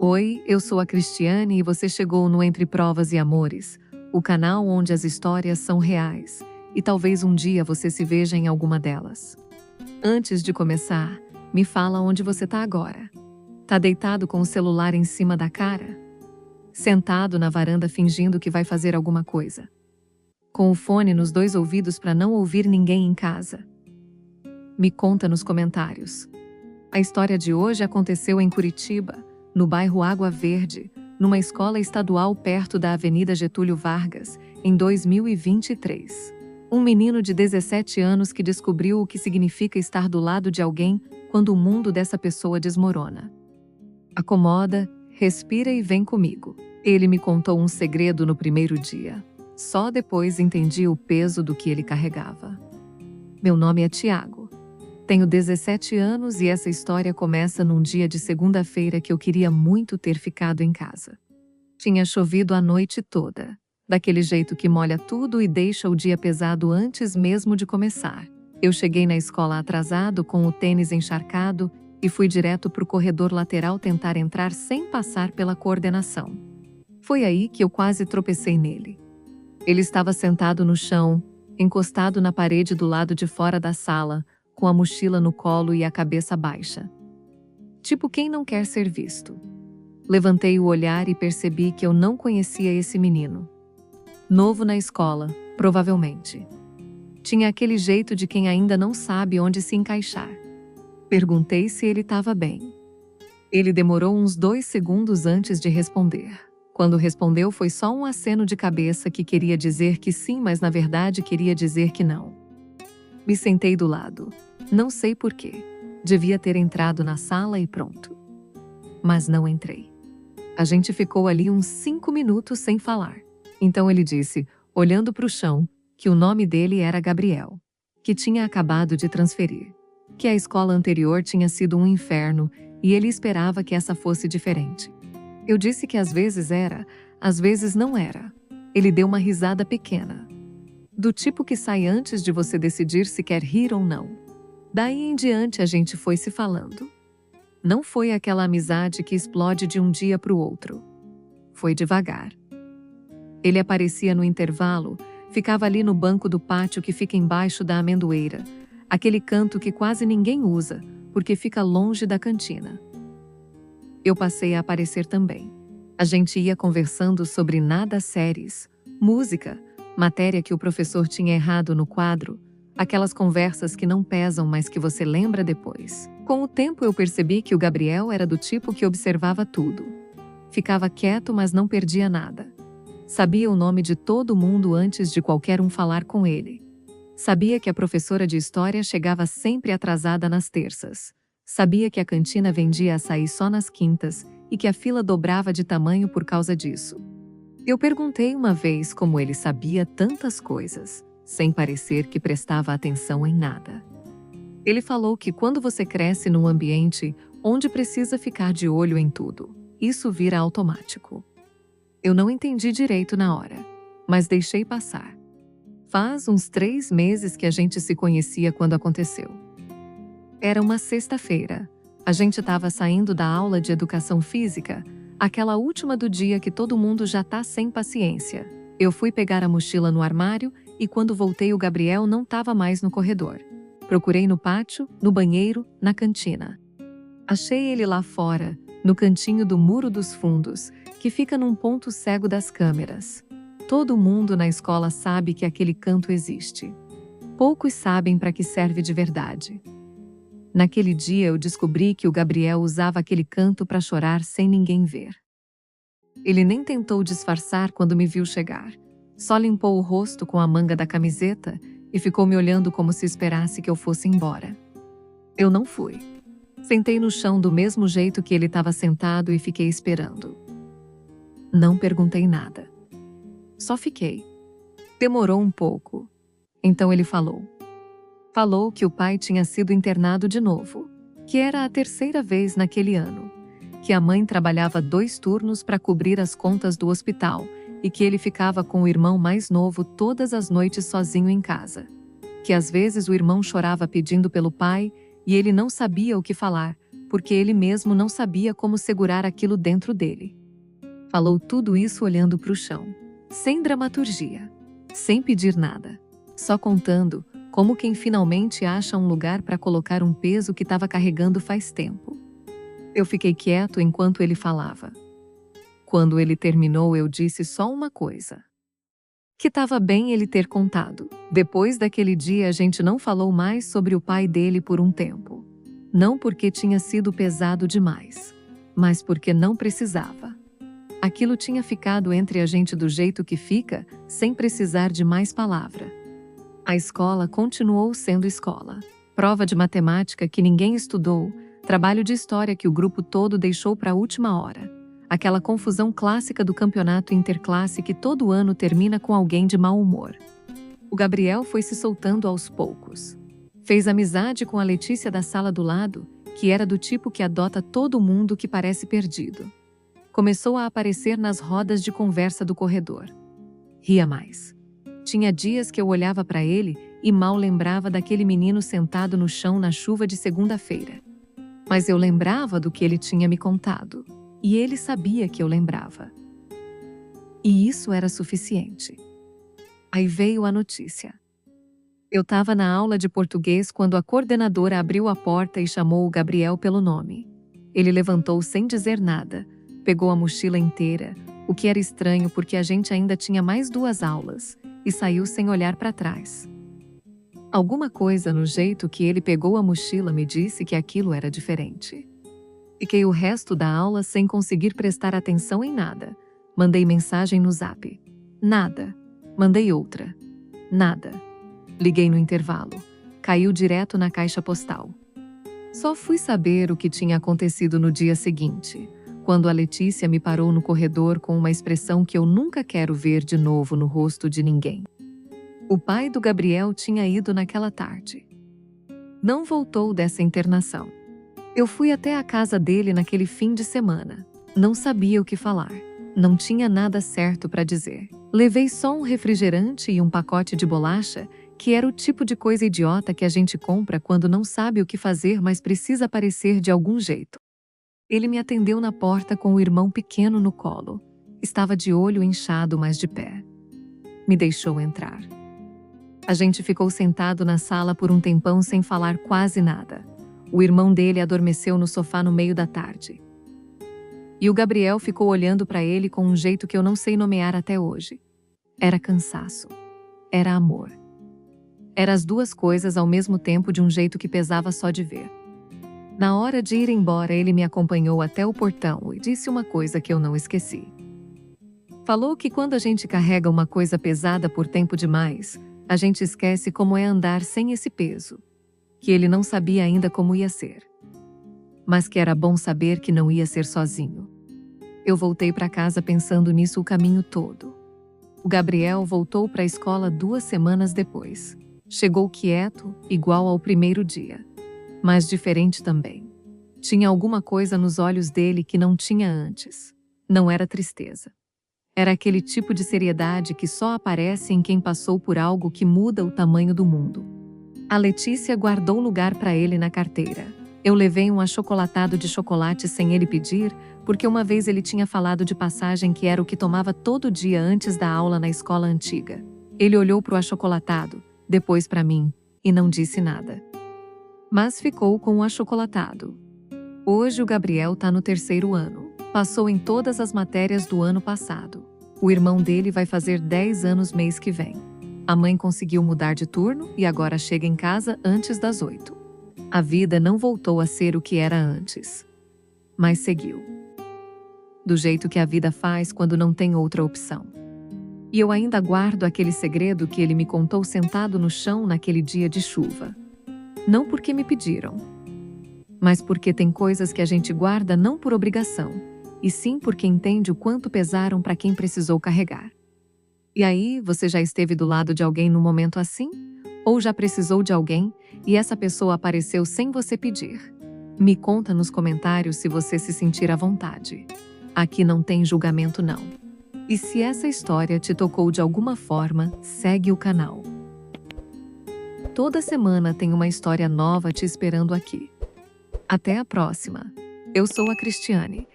Oi, eu sou a Cristiane e você chegou no Entre Provas e Amores, o canal onde as histórias são reais e talvez um dia você se veja em alguma delas. Antes de começar, me fala onde você tá agora. Tá deitado com o celular em cima da cara? Sentado na varanda fingindo que vai fazer alguma coisa? Com o fone nos dois ouvidos para não ouvir ninguém em casa? Me conta nos comentários. A história de hoje aconteceu em Curitiba, no bairro Água Verde, numa escola estadual perto da Avenida Getúlio Vargas, em 2023. Um menino de 17 anos que descobriu o que significa estar do lado de alguém quando o mundo dessa pessoa desmorona. Acomoda, respira e vem comigo. Ele me contou um segredo no primeiro dia. Só depois entendi o peso do que ele carregava. Meu nome é Tiago. Tenho 17 anos e essa história começa num dia de segunda-feira que eu queria muito ter ficado em casa. Tinha chovido a noite toda, daquele jeito que molha tudo e deixa o dia pesado antes mesmo de começar. Eu cheguei na escola atrasado com o tênis encharcado e fui direto pro corredor lateral tentar entrar sem passar pela coordenação. Foi aí que eu quase tropecei nele. Ele estava sentado no chão, encostado na parede do lado de fora da sala, com a mochila no colo e a cabeça baixa. Tipo quem não quer ser visto. Levantei o olhar e percebi que eu não conhecia esse menino. Novo na escola, provavelmente. Tinha aquele jeito de quem ainda não sabe onde se encaixar. Perguntei se ele estava bem. Ele demorou uns 2 segundos antes de responder. Quando respondeu foi só um aceno de cabeça que queria dizer que sim, mas na verdade queria dizer que não. Me sentei do lado. Não sei porquê. Devia ter entrado na sala e pronto. Mas não entrei. A gente ficou ali uns 5 minutos sem falar. Então ele disse, olhando para o chão, que o nome dele era Gabriel, que tinha acabado de transferir, que a escola anterior tinha sido um inferno e ele esperava que essa fosse diferente. Eu disse que às vezes era, às vezes não era. Ele deu uma risada pequena, do tipo que sai antes de você decidir se quer rir ou não. Daí em diante a gente foi se falando. Não foi aquela amizade que explode de um dia para o outro. Foi devagar. Ele aparecia no intervalo, ficava ali no banco do pátio que fica embaixo da amendoeira, aquele canto que quase ninguém usa, porque fica longe da cantina. Eu passei a aparecer também. A gente ia conversando sobre nada séries, música, matéria que o professor tinha errado no quadro, aquelas conversas que não pesam, mas que você lembra depois. Com o tempo eu percebi que o Gabriel era do tipo que observava tudo. Ficava quieto, mas não perdia nada. Sabia o nome de todo mundo antes de qualquer um falar com ele. Sabia que a professora de história chegava sempre atrasada nas terças. Sabia que a cantina vendia açaí só nas quintas e que a fila dobrava de tamanho por causa disso. Eu perguntei uma vez como ele sabia tantas coisas, sem parecer que prestava atenção em nada. Ele falou que quando você cresce num ambiente onde precisa ficar de olho em tudo, isso vira automático. Eu não entendi direito na hora, mas deixei passar. Faz uns 3 meses que a gente se conhecia quando aconteceu. Era uma sexta-feira. A gente estava saindo da aula de educação física, aquela última do dia que todo mundo já tá sem paciência. Eu fui pegar a mochila no armário e quando voltei o Gabriel não estava mais no corredor. Procurei no pátio, no banheiro, na cantina. Achei ele lá fora, no cantinho do muro dos fundos, que fica num ponto cego das câmeras. Todo mundo na escola sabe que aquele canto existe. Poucos sabem para que serve de verdade. Naquele dia eu descobri que o Gabriel usava aquele canto para chorar sem ninguém ver. Ele nem tentou disfarçar quando me viu chegar. Só limpou o rosto com a manga da camiseta e ficou me olhando como se esperasse que eu fosse embora. Eu não fui. Sentei no chão do mesmo jeito que ele estava sentado e fiquei esperando. Não perguntei nada. Só fiquei. Demorou um pouco. Então ele falou. Falou que o pai tinha sido internado de novo, que era a 3ª vez naquele ano, que a mãe trabalhava 2 turnos para cobrir as contas do hospital e que ele ficava com o irmão mais novo todas as noites sozinho em casa, que às vezes o irmão chorava pedindo pelo pai e ele não sabia o que falar, porque ele mesmo não sabia como segurar aquilo dentro dele. Falou tudo isso olhando para o chão, sem dramaturgia, sem pedir nada, só contando como quem finalmente acha um lugar para colocar um peso que estava carregando faz tempo. Eu fiquei quieto enquanto ele falava. Quando ele terminou, eu disse só uma coisa: que estava bem ele ter contado. Depois daquele dia, a gente não falou mais sobre o pai dele por um tempo. Não porque tinha sido pesado demais, mas porque não precisava. Aquilo tinha ficado entre a gente do jeito que fica, sem precisar de mais palavra. A escola continuou sendo escola. Prova de matemática que ninguém estudou, trabalho de história que o grupo todo deixou para a última hora. Aquela confusão clássica do campeonato interclasse que todo ano termina com alguém de mau humor. O Gabriel foi se soltando aos poucos. Fez amizade com a Letícia da sala do lado, que era do tipo que adota todo mundo que parece perdido. Começou a aparecer nas rodas de conversa do corredor. Ria mais. Tinha dias que eu olhava para ele e mal lembrava daquele menino sentado no chão na chuva de segunda-feira. Mas eu lembrava do que ele tinha me contado. E ele sabia que eu lembrava. E isso era suficiente. Aí veio a notícia. Eu estava na aula de português quando a coordenadora abriu a porta e chamou o Gabriel pelo nome. Ele levantou sem dizer nada, pegou a mochila inteira, o que era estranho porque a gente ainda tinha mais 2 aulas, e saiu sem olhar para trás. Alguma coisa no jeito que ele pegou a mochila me disse que aquilo era diferente. Fiquei o resto da aula sem conseguir prestar atenção em nada. Mandei mensagem no Zap. Nada. Mandei outra. Nada. Liguei no intervalo. Caiu direto na caixa postal. Só fui saber o que tinha acontecido no dia seguinte, quando a Letícia me parou no corredor com uma expressão que eu nunca quero ver de novo no rosto de ninguém. O pai do Gabriel tinha ido naquela tarde. Não voltou dessa internação. Eu fui até a casa dele naquele fim de semana. Não sabia o que falar. Não tinha nada certo para dizer. Levei só um refrigerante e um pacote de bolacha, que era o tipo de coisa idiota que a gente compra quando não sabe o que fazer, mas precisa aparecer de algum jeito. Ele me atendeu na porta com o irmão pequeno no colo. Estava de olho inchado, mas de pé. Me deixou entrar. A gente ficou sentado na sala por um tempão sem falar quase nada. O irmão dele adormeceu no sofá no meio da tarde. E o Gabriel ficou olhando para ele com um jeito que eu não sei nomear até hoje. Era cansaço. Era amor. Era as 2 coisas ao mesmo tempo de um jeito que pesava só de ver. Na hora de ir embora, ele me acompanhou até o portão e disse uma coisa que eu não esqueci. Falou que quando a gente carrega uma coisa pesada por tempo demais, a gente esquece como é andar sem esse peso. Que ele não sabia ainda como ia ser. Mas que era bom saber que não ia ser sozinho. Eu voltei para casa pensando nisso o caminho todo. O Gabriel voltou para a escola 2 semanas depois. Chegou quieto, igual ao primeiro dia. Mas diferente também. Tinha alguma coisa nos olhos dele que não tinha antes. Não era tristeza. Era aquele tipo de seriedade que só aparece em quem passou por algo que muda o tamanho do mundo. A Letícia guardou lugar para ele na carteira. Eu levei um achocolatado de chocolate sem ele pedir, porque uma vez ele tinha falado de passagem que era o que tomava todo dia antes da aula na escola antiga. Ele olhou para o achocolatado, depois para mim, e não disse nada. Mas ficou com o achocolatado. Hoje o Gabriel está no 3º ano. Passou em todas as matérias do ano passado. O irmão dele vai fazer 10 anos mês que vem. A mãe conseguiu mudar de turno e agora chega em casa antes das 8. A vida não voltou a ser o que era antes. Mas seguiu. Do jeito que a vida faz quando não tem outra opção. E eu ainda guardo aquele segredo que ele me contou sentado no chão naquele dia de chuva. Não porque me pediram, mas porque tem coisas que a gente guarda não por obrigação, e sim porque entende o quanto pesaram para quem precisou carregar. E aí, você já esteve do lado de alguém num momento assim? Ou já precisou de alguém e essa pessoa apareceu sem você pedir? Me conta nos comentários se você se sentir à vontade. Aqui não tem julgamento não. E se essa história te tocou de alguma forma, segue o canal. Toda semana tem uma história nova te esperando aqui. Até a próxima! Eu sou a Cristiane